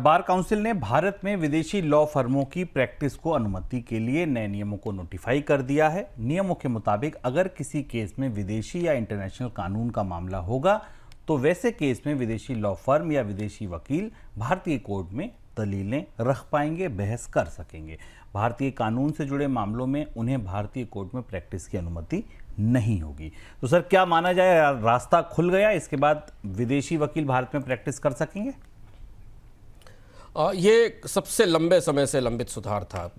Bar council ने भारत में विदेशी लॉ फर्मों की प्रैक्टिस को अनुमति के लिए नए नियमों को नोटिफाई कर दिया है। नियमों के मुताबिक अगर किसी केस में विदेशी या इंटरनेशनल कानून का मामला होगा तो वैसे केस में विदेशी लॉ फर्म या विदेशी वकील भारतीय कोर्ट में दलीलें रख पाएंगे, बहस कर सकेंगे। भारतीय कानून से जुड़े मामलों में उन्हें भारतीय कोर्ट में प्रैक्टिस की अनुमति नहीं होगी। तो सर, क्या माना जाए, रास्ता खुल गया? इसके बाद विदेशी वकील भारत में प्रैक्टिस कर सकेंगे? ये सबसे लंबे समय से लंबित सुधार था।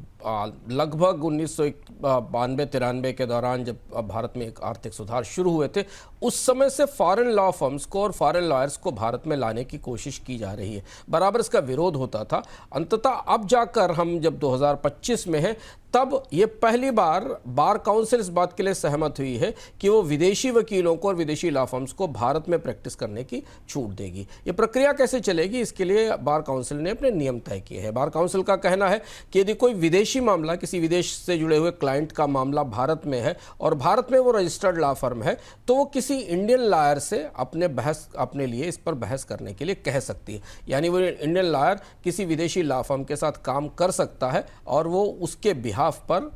लगभग 1992-93 के दौरान जब भारत में एक आर्थिक सुधार शुरू हुए थे, उस समय से फॉरेन लॉ फर्म्स को और फॉरेन लॉयर्स को भारत में लाने की कोशिश की जा रही है। बराबर इसका विरोध होता था। अंततः अब जाकर हम जब 2025 में हैं, तब ये पहली बार काउंसिल इस बात के लिए सहमत हुई है कि वो विदेशी वकीलों को और विदेशी लॉ फर्म्स को भारत में प्रैक्टिस करने की छूट देगी। ये प्रक्रिया कैसे चलेगी, इसके लिए बार काउंसिल ने अपने नियम तय किए हैं। बार काउंसिल का कहना है कि यदि कोई विदेशी मामला, किसी विदेश से जुड़े हुए क्लाइंट का मामला भारत में है और भारत में वो रजिस्टर्ड लॉ फर्म है, तो वो किसी इंडियन लॉयर से अपने लिए इस पर बहस करने के लिए कह सकती है। यानी वो इंडियन लॉयर किसी विदेशी लॉ फर्म के साथ काम कर सकता है और वो उसके बिहाफ पर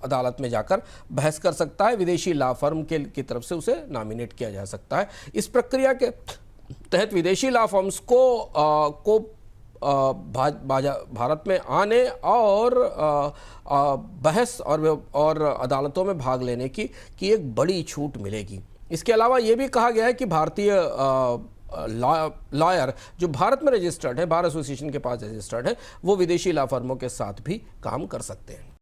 अदालत में जाकर बहस कर सकता है। विदेशी लॉ फर्म की तरफ से उसे नॉमिनेट किया जा सकता है। इस प्रक्रिया के तहत विदेशी लॉ फर्म्स को भारत में आने और बहस और अदालतों में भाग लेने की एक बड़ी छूट मिलेगी। इसके अलावा ये भी कहा गया है कि भारतीय लॉयर जो भारत में रजिस्टर्ड है, बार एसोसिएशन के पास रजिस्टर्ड है, वो विदेशी लॉ फर्मों के साथ भी काम कर सकते हैं।